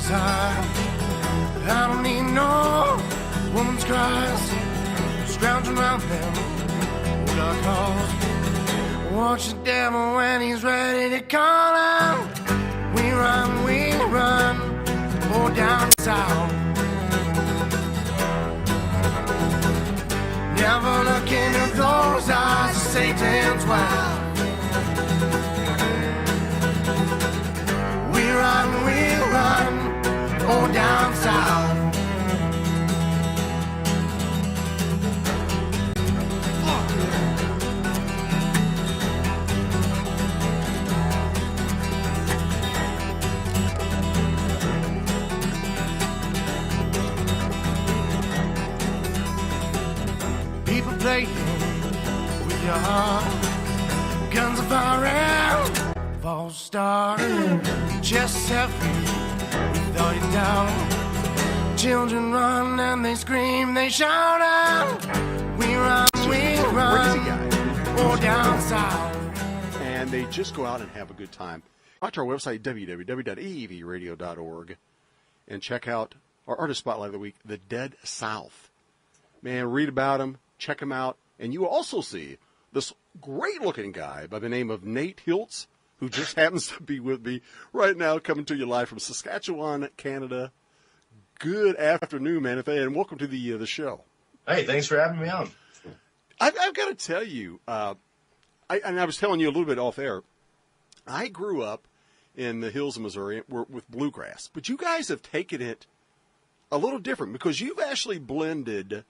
side. I don't need no woman's cries, scrounging around them old dark halls. Watch the devil when he's ready to call out. We run, oh down south. Never look into those eyes of Satan's wild. We run, oh down south. People playing with your heart, guns are firing, false star, chests heavy without you down. Children run and they scream, they shout out. We run, oh down south. And they just go out and have a good time. Go to our website, www.aevradio.org, and check out our artist spotlight of the week, The Dead South. Man, read about them, check them out, and you also see this great-looking guy by the name of Nate Hilts, who just happens to be with me right now, coming to you live from Saskatchewan, Canada. Good afternoon, man, and welcome to the show. Hey, thanks for having me on. I've got to tell you, I was telling you a little bit off air, I grew up in the hills of Missouri with bluegrass, but you guys have taken it a little different because you've actually blended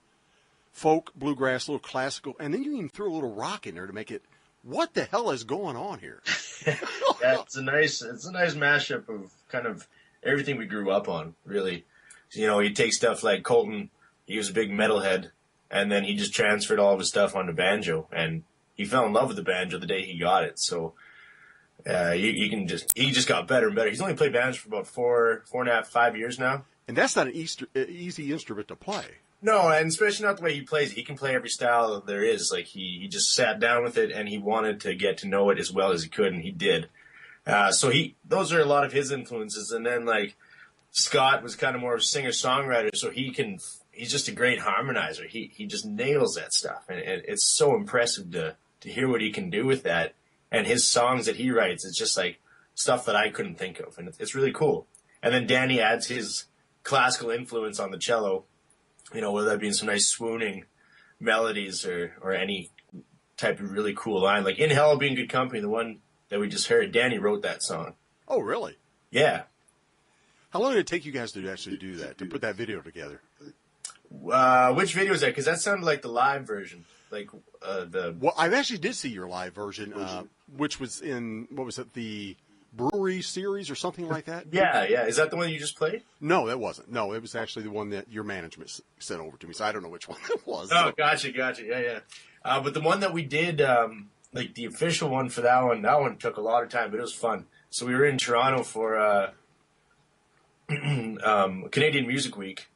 folk, bluegrass, a little classical, and then you even threw a little rock in there to make it. What the hell is going on here? Yeah, it's a nice mashup of kind of everything we grew up on, really. You know, you take stuff like Colton, he was a big metalhead, and then he just transferred all of his stuff onto banjo, and he fell in love with the banjo the day he got it. So he just got better and better. He's only played banjo for about 4.5, 5 years now. And that's not an easy instrument to play. No, and especially not the way he plays it. He can play every style there is. Like, he just sat down with it, and he wanted to get to know it as well as he could, and he did. So those are a lot of his influences. And then, like, Scott was kind of more of a singer-songwriter, so he's just a great harmonizer. He just nails that stuff, and it's so impressive to hear what he can do with that. And his songs that he writes, it's just, like, stuff that I couldn't think of, and it's really cool. And then Danny adds his classical influence on the cello, you know, whether that be some nice swooning melodies or any type of really cool line. Like In Hell I'll Be in Good Company, the one that we just heard, Danny wrote that song. Oh, really? Yeah. How long did it take you guys to actually do that, to put that video together? Which video is that? Because that sounded like the live version. Like Well, I actually did see your live version, which was in, what was it, the Brewery series or something like that? Yeah. Is that the one you just played? No, that wasn't. No, it was actually the one that your management sent over to me, so I don't know which one it was. Oh, gotcha. Yeah. But the one that we did, like the official one for that one took a lot of time, but it was fun. So we were in Toronto for Canadian Music Week,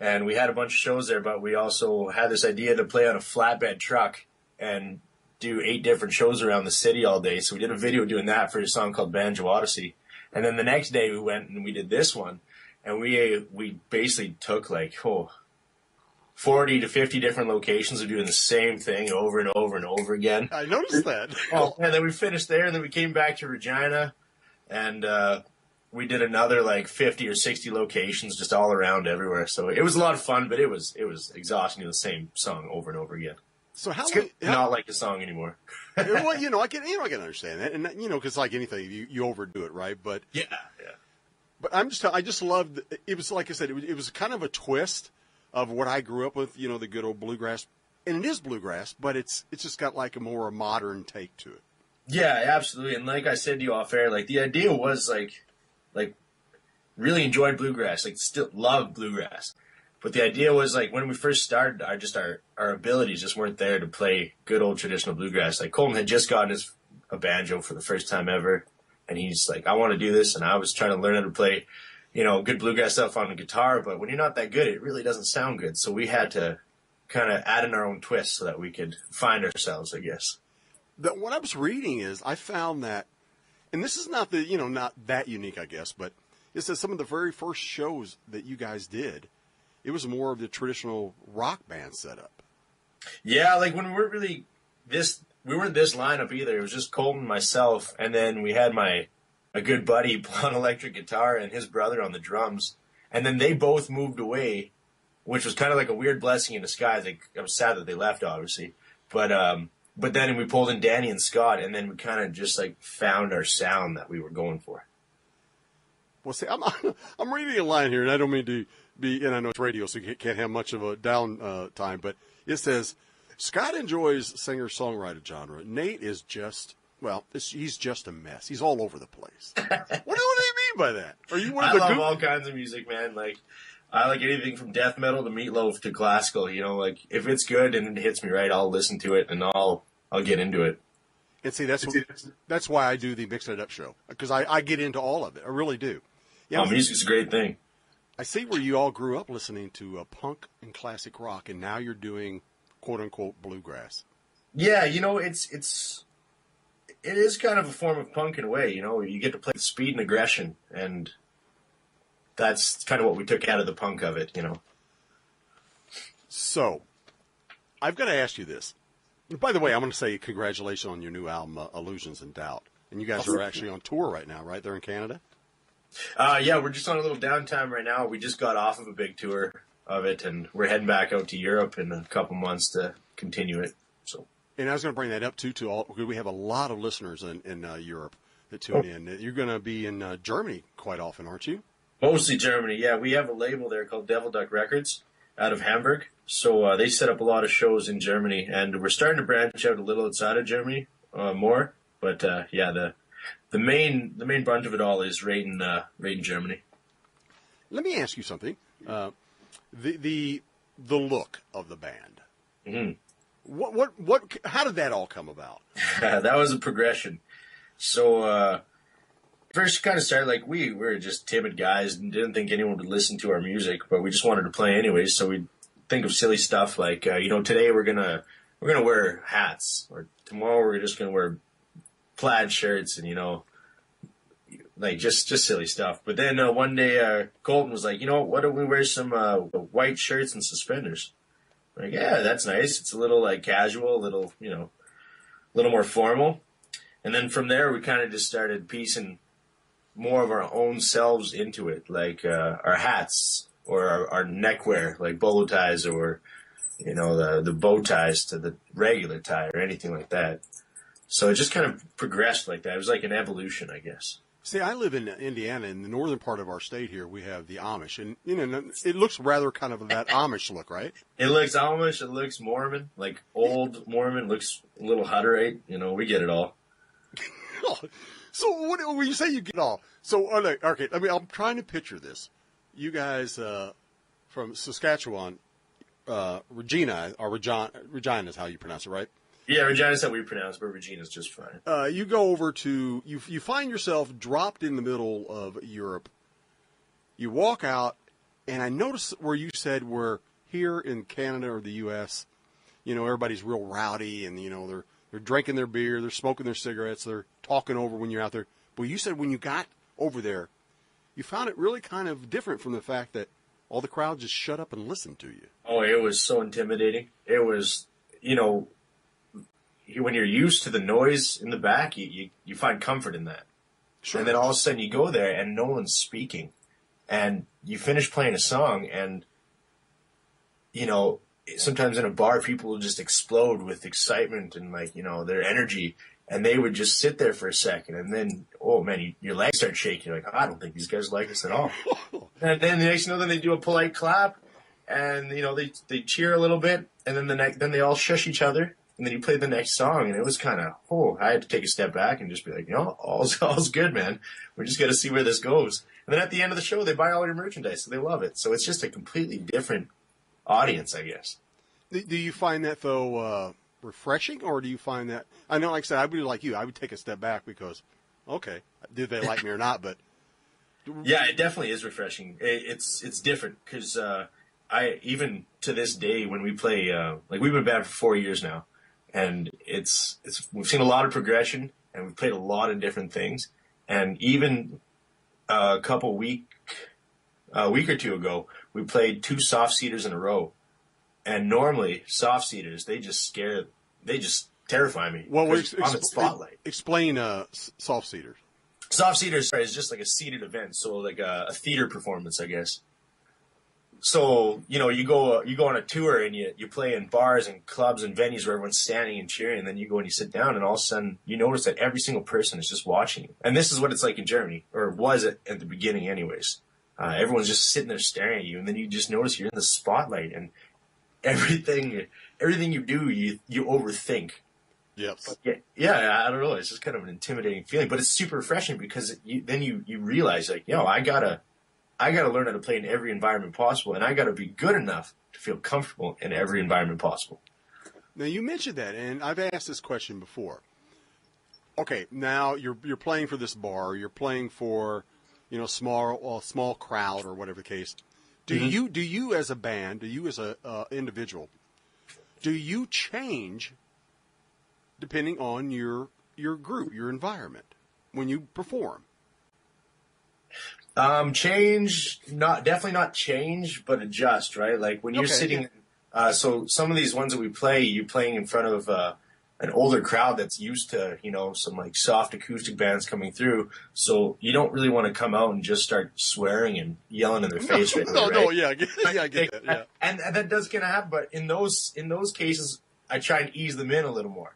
and we had a bunch of shows there, but we also had this idea to play on a flatbed truck and do 8 different shows around the city all day. So we did a video doing that for a song called Banjo Odyssey. And then the next day we went and we did this one, and we basically took like 40 to 50 different locations of doing the same thing over and over and over again. I noticed that. And then we finished there, and then we came back to Regina, and we did another like 50 or 60 locations just all around everywhere. So it was a lot of fun, but it was exhausting doing the same song over and over again. So not like the song anymore. Well, I can understand that, and because like anything, you overdo it, right? But yeah. But I just loved it. Was like I said, it was kind of a twist of what I grew up with, the good old bluegrass, and it is bluegrass, but it's just got like a more modern take to it. Yeah, absolutely. And like I said to you off air, like the idea was like really enjoyed bluegrass, like still loved bluegrass. But the idea was, like, when we first started, our abilities just weren't there to play good old traditional bluegrass. Like, Colton had just gotten a banjo for the first time ever, and he's like, I want to do this, and I was trying to learn how to play, good bluegrass stuff on the guitar, but when you're not that good, it really doesn't sound good. So we had to kind of add in our own twist so that we could find ourselves, I guess. What I was reading is I found that, and this is not not that unique, I guess, but it says some of the very first shows that you guys did, it was more of the traditional rock band setup. Yeah, like when we weren't really we weren't this lineup either. It was just Colton, myself, and then we had a good buddy on electric guitar and his brother on the drums. And then they both moved away, which was kind of like a weird blessing in disguise. Like, I was sad that they left, obviously. But then we pulled in Danny and Scott, and then we kind of just like found our sound that we were going for. Well, see, I'm reading a line here, and I don't mean to be, and I know it's radio, so you can't have much of a down time, but it says, Scott enjoys singer-songwriter genre. Nate is just, he's just a mess. He's all over the place. What do you mean by that? Are you one of the I love all kinds of music, man. Like, I like anything from death metal to meatloaf to classical. You know, like if it's good and it hits me right, I'll listen to it and I'll get into it. And see, that's why I do the Mixing It Up show, because I get into all of it. I really do. Yeah, music's a great thing. I see where you all grew up listening to punk and classic rock, and now you're doing quote unquote bluegrass. Yeah, you know, it is kind of a form of punk in a way. You know, you get to play with speed and aggression, and that's kind of what we took out of the punk of it. You know. So, I've got to ask you this. By the way, I'm going to say congratulations on your new album, Illusions and Doubt. And you guys are actually on tour right now, right? They're in Canada? Yeah, we're just on a little downtime right now. We just got off of a big tour of it, and we're heading back out to Europe in a couple months to continue it. So, and I was going to bring that up too. Because we have a lot of listeners in Europe that tune in. You're going to be in Germany quite often, aren't you? Mostly Germany. Yeah, we have a label there called Devil Duck Records out of Hamburg. So they set up a lot of shows in Germany, and we're starting to branch out a little outside of Germany more. But yeah, the main brunt of it all is right in Germany. Let me ask you something. The look of the band. Mm-hmm. How did that all come about? That was a progression. So first kind of started like we were just timid guys and didn't think anyone would listen to our music, but we just wanted to play anyways. So we'd think of silly stuff like today we're gonna wear hats, or tomorrow we're just gonna wear plaid shirts, and like just silly stuff. But then one day Colton was like, why don't we wear some white shirts and suspenders? I'm like, yeah, that's nice. It's a little like casual, a little more formal. And then from there we kind of just started piecing more of our own selves into it, like our hats or our neckwear, like bolo ties, or the bow ties to the regular tie or anything like that. So it just kind of progressed like that. It was like an evolution, I guess. See, I live in Indiana. In the northern part of our state here, we have the Amish. And, it looks rather kind of that Amish look, right? It looks Amish. It looks Mormon, like old Mormon. Looks a little Hutterite. We get it all. So when you say you get it all, so, okay, I'm trying to picture this. You guys from Saskatchewan, Regina is how you pronounce it, right? Yeah, Regina's how we pronounce it, but Regina's just fine. You go over to, you find yourself dropped in the middle of Europe. You walk out, and I noticed where you said we're here in Canada or the U.S., everybody's real rowdy, and, they're drinking their beer, they're smoking their cigarettes, they're talking over when you're out there. But you said when you got over there, you found it really kind of different from the fact that all the crowd just shut up and listened to you. Oh, it was so intimidating. It was, when you're used to the noise in the back, you find comfort in that. Sure. And then all of a sudden you go there and no one's speaking. And you finish playing a song and, sometimes in a bar people will just explode with excitement and their energy. And they would just sit there for a second. And then, oh man, your legs start shaking. You're like, I don't think these guys like us at all. And then the next then they do a polite clap. And, they cheer a little bit. And then they all shush each other. And then you played the next song, and it was kind of, I had to take a step back and just be like, all's good, man. We're just going to see where this goes. And then at the end of the show, they buy all your merchandise, so they love it. So it's just a completely different audience, I guess. Do you find that, though, refreshing, or do you find that, I know, like I said, I would be like you, I would take a step back because, okay, did they like me or not, but. Yeah, it definitely is refreshing. It's different, because I, even to this day, when we play, we've been band for 4 years now. And we've seen a lot of progression, and we've played a lot of different things. And even a week or two ago, we played 2 soft seaters in a row. And normally, soft seaters, they just terrify me. Well, on the spotlight. Explain soft seaters. Soft seaters is just like a seated event, so like a theater performance, I guess. So, you go on a tour and you play in bars and clubs and venues where everyone's standing and cheering, and then you go and you sit down, and all of a sudden you notice that every single person is just watching you. And this is what it's like in Germany, or was at the beginning anyways. Everyone's just sitting there staring at you, and then you just notice you're in the spotlight, and everything you do, you overthink. Yes. Yeah, I don't know. It's just kind of an intimidating feeling, but it's super refreshing because then you realize, like, I gotta learn how to play in every environment possible, and I gotta be good enough to feel comfortable in every environment possible. Now, you mentioned that, and I've asked this question before. Okay, now you're playing for this bar, you're playing for, small crowd or whatever the case. Do you as a band, do you as a individual, do you change depending on your group, your environment when you perform? Definitely not change, but adjust, right? Like when you're sitting, so some of these ones that we play, you're playing in front of an older crowd that's used to, some like soft acoustic bands coming through. So you don't really want to come out and just start swearing and yelling in their face. Right? I get that. Yeah. And that does kind of happen, but in those cases, I try and ease them in a little more.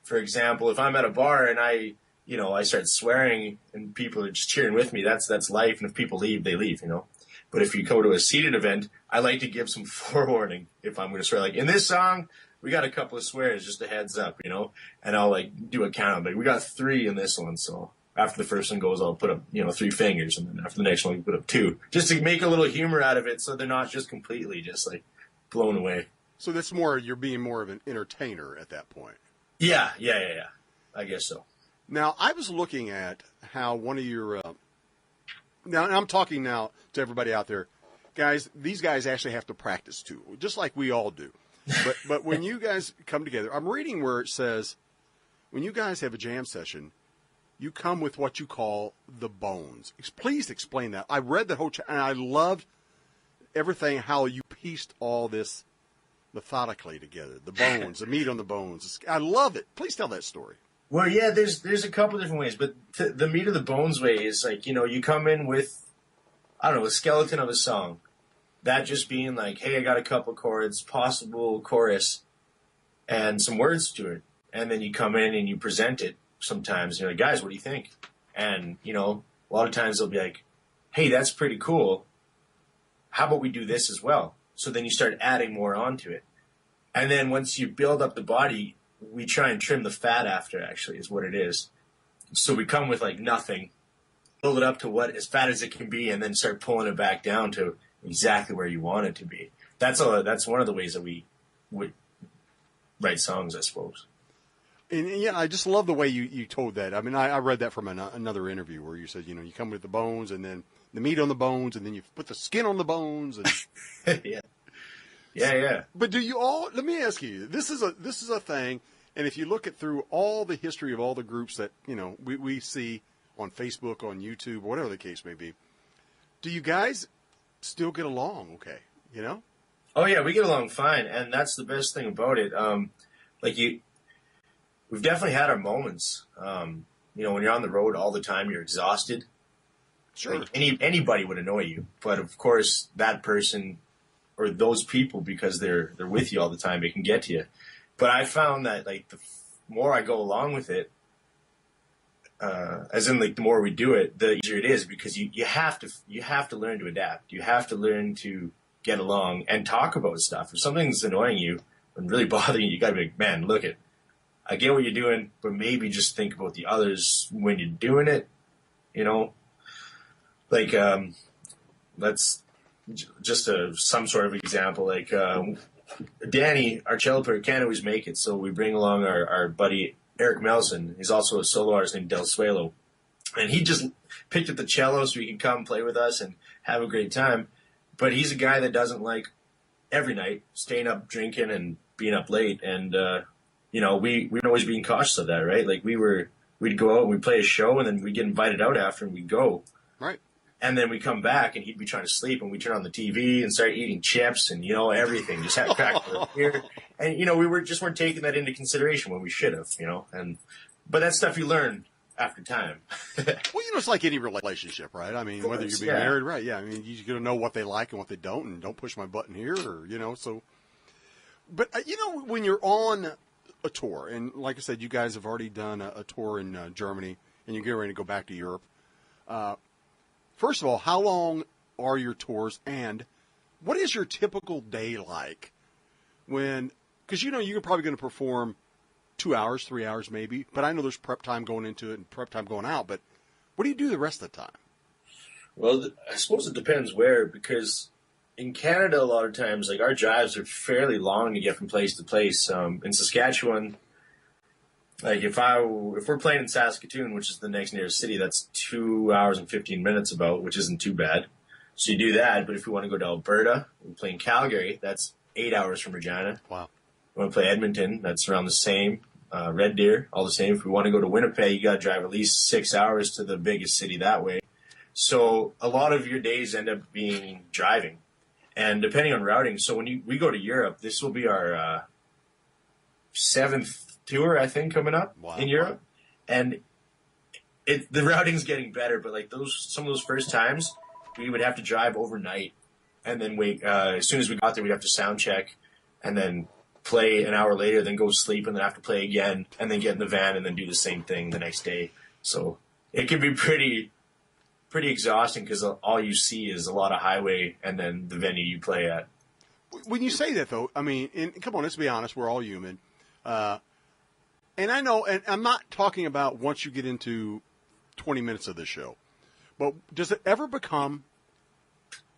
For example, if I'm at a bar and I start swearing and people are just cheering with me, that's life. And if people leave, they leave, But if you go to a seated event, I like to give some forewarning if I'm going to swear. Like in this song, we got a couple of swears, just a heads up, and I'll like do a count. Like we got 3 in this one. So after the first one goes, I'll put up, 3 fingers. And then after the next one, we put up 2 just to make a little humor out of it. So they're not just completely just like blown away. So that's you're being more of an entertainer at that point. Yeah. I guess so. Now, I was looking at how one of your now I'm talking now to everybody out there. Guys, these guys actually have to practice too, just like we all do. But when you guys come together, I'm reading where it says when you guys have a jam session, you come with what you call the bones. Please explain that. I read the whole and I loved everything, how you pieced all this methodically together. The bones, the meat on the bones. I love it. Please tell that story. Well, yeah, there's a couple different ways, but the meat of the bones way is like, you come in with, I don't know, a skeleton of a song. That just being like, hey, I got a couple chords, possible chorus, and some words to it. And then you come in and you present it sometimes. You're like, guys, what do you think? And, a lot of times they'll be like, hey, that's pretty cool. How about we do this as well? So then you start adding more onto it. And then once you build up the body, we try and trim the fat after, actually, is what it is. So we come with like nothing, build it up to what as fat as it can be, and then start pulling it back down to exactly where you want it to be. That's one of the ways that we would write songs, I suppose. And yeah, I just love the way you told that. I mean, I read that from another interview where you said, you come with the bones and then the meat on the bones, and then you put the skin on the bones. And Yeah. But do you all? Let me ask you. This is a thing, and if you look at through all the history of all the groups that we see on Facebook, on YouTube, whatever the case may be, do you guys still get along? Okay, Oh yeah, we get along fine, and that's the best thing about it. We've definitely had our moments. When you're on the road all the time, you're exhausted. Sure. Like anybody would annoy you, but of course that person or those people, because they're with you all the time, it can get to you. But I found that like the more I go along with it, as in like the more we do it, the easier it is, because you have to learn to adapt. You have to learn to get along and talk about stuff. If something's annoying you and really bothering you, you gotta be like, man, look it. I get what you're doing, but maybe just think about the others when you're doing it. Like let's just some sort of example. Like Danny, our cello player, can't always make it, so we bring along our buddy Eric Melson. He's also a solo artist named Del Suelo, and he just picked up the cello so he can come play with us and have a great time. But he's a guy that doesn't like every night staying up drinking and being up late, and we're always being cautious of that, right? Like we'd go out and we'd play a show, and then we'd get invited out after and we'd go. Right. And then we come back and he'd be trying to sleep and we turn on the TV and start eating chips and, you know, everything. Just have crack beer. And, you know, we weren't taking that into consideration when we should have, you know. But that's stuff you learn after time. Well, you know, it's like any relationship, right? I mean, whether you're being married, right? Yeah. I mean, you got to know what they like and what they don't, and don't push my button here, or, you know, so. But, you know, when you're on a tour, and like I said, you guys have already done a tour in Germany, and you're getting ready to go back to Europe. First of all, how long are your tours, and what is your typical day like when, because, you know, you're probably going to perform 2 hours, 3 hours maybe, but I know there's prep time going into it and prep time going out, but what do you do the rest of the time? Well, I suppose it depends where, because in Canada, a lot of times, like, our drives are fairly long to get from place to place. In Saskatchewan, like, if we're playing in Saskatoon, which is the next nearest city, that's 2 hours and 15 minutes about, which isn't too bad. So you do that, but if we want to go to Alberta, we play in Calgary, that's 8 hours from Regina. Wow. If we want to play Edmonton, that's around the same. Red Deer, all the same. If we want to go to Winnipeg, you got to drive at least 6 hours to the biggest city that way. So a lot of your days end up being driving. And depending on routing, so when we go to Europe, this will be our 7th tour, I think, coming up in Europe. And the routing's getting better, but like some of those first times, we would have to drive overnight and then wait. As soon as we got there, we'd have to sound check and then play an hour later, then go sleep, and then have to play again, and then get in the van and then do the same thing the next day. So it can be pretty exhausting because all you see is a lot of highway and then the venue you play at. When you say that, though, I mean, and come on, let's be honest, we're all human. And I know, and I'm not talking about once you get into 20 minutes of the show, but does it ever become,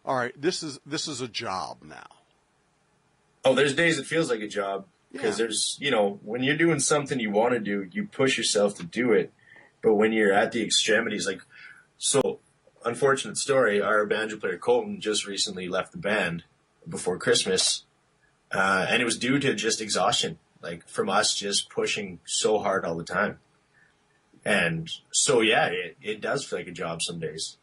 all right, this is a job now? Oh, there's days it feels like a job because there's, you know, when you're doing something you want to do, you push yourself to do it. But when you're at the extremities, like, so unfortunate story, our banjo player Colton just recently left the band before Christmas. And it was due to just exhaustion, like from us just pushing so hard all the time. And so, yeah, it does feel like a job some days.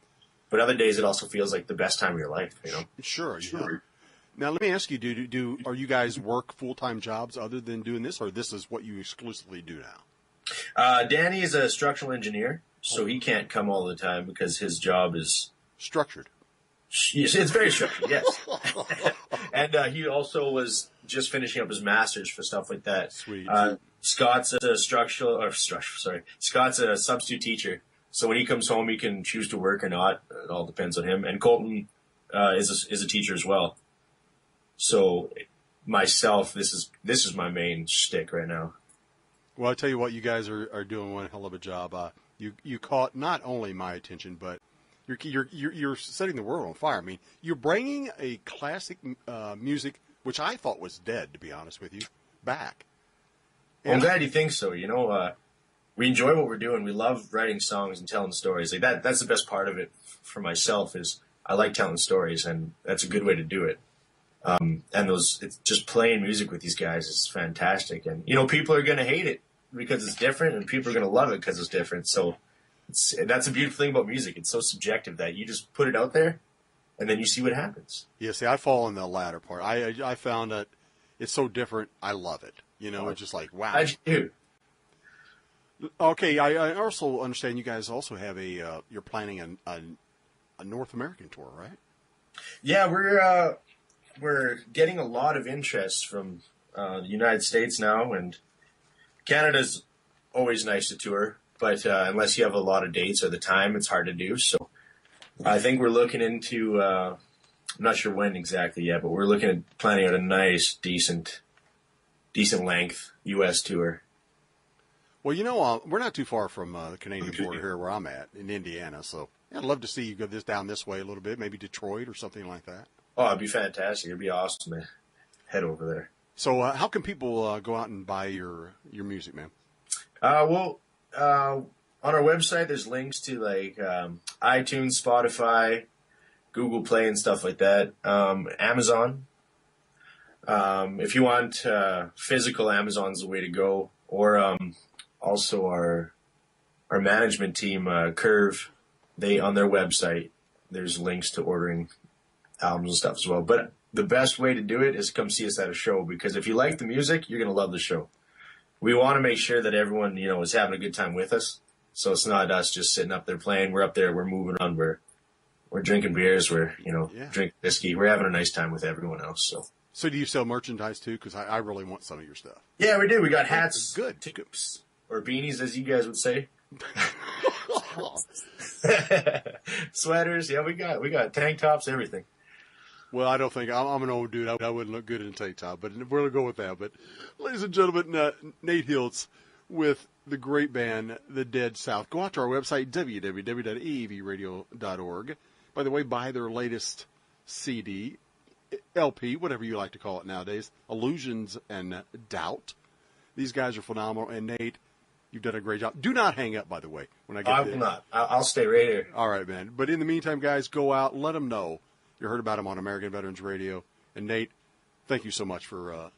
But other days it also feels like the best time of your life, you know? Sure. Yeah. Now, let me ask you, are you guys work full-time jobs other than doing this, or this is what you exclusively do now? Danny is a structural engineer, so he can't come all the time because his job is structured. Yes, it's very structured, yes. And he also was just finishing up his master's for stuff like that. Sweet. Scott's a Scott's a substitute teacher, so when he comes home, he can choose to work or not. It all depends on him. And Colton is a teacher as well. So myself, this is my main shtick right now. Well, I'll tell you what, you guys are doing one hell of a job. You caught not only my attention, but you're setting the world on fire. I mean, you're bringing a classic music, which I thought was dead, to be honest with you, back. Well, I'm glad you think so. You know, we enjoy what we're doing. We love writing songs and telling stories. Like that's the best part of it for myself is I like telling stories, and that's a good way to do it. And it's just playing music with these guys is fantastic. And, you know, people are going to hate it because it's different, and people are going to love it because it's different. So that's a beautiful thing about music. It's so subjective that you just put it out there and then you see what happens. Yeah, see, I fall in the latter part. I found that it's so different. I love it. You know, it's just like, wow. I do. Okay, I also understand you guys also have you're planning a North American tour, right? Yeah, we're getting a lot of interest from the United States now, and Canada's always nice to tour, but unless you have a lot of dates or the time, it's hard to do. So I think we're looking into, I'm not sure when exactly yet, but we're looking at planning out a nice, decent length U.S. tour. Well, you know, we're not too far from the Canadian border here where I'm at in Indiana, so I'd love to see you go down this way a little bit, maybe Detroit or something like that. Oh, it'd be fantastic. It'd be awesome to head over there. So how can people go out and buy your music, man? On our website, there's links to like iTunes, Spotify, Google Play, and stuff like that. Amazon. If you want physical, Amazon's the way to go. Or also our management team, Curve, they on their website, there's links to ordering albums and stuff as well. But the best way to do it is come see us at a show, because if you like the music, you're going to love the show. We want to make sure that everyone, is having a good time with us. So it's not us just sitting up there playing. We're up there, we're moving on, we're drinking beers, we're, drinking whiskey. We're having a nice time with everyone else. So do you sell merchandise too? Because I really want some of your stuff. Yeah, we do. We got hats, good, tips, or beanies, as you guys would say. Sweaters. Yeah, we got tank tops, everything. Well, I don't think I'm an old dude. I wouldn't look good in a tank top, but we're gonna go with that. But, ladies and gentlemen, Nate Hilts with the great band, The Dead South. Go out to our website, www.avradio.org. By the way, buy their latest CD, LP, whatever you like to call it nowadays, Illusions and Doubt. These guys are phenomenal. And Nate, you've done a great job. Do not hang up, by the way, when I get I will not. I'll stay right here. All right, man. But in the meantime, guys, go out, let them know you heard about them on American Veterans Radio. And Nate, thank you so much for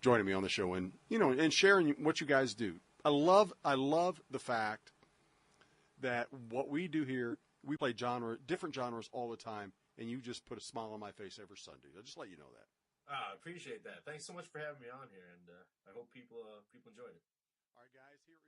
joining me on the show and and sharing what you guys do. I love the fact that what we do here, we play different genres all the time, and you just put a smile on my face every Sunday. I'll just let you know that. I appreciate that. Thanks so much for having me on here, and I hope people enjoyed it. All right, guys, here is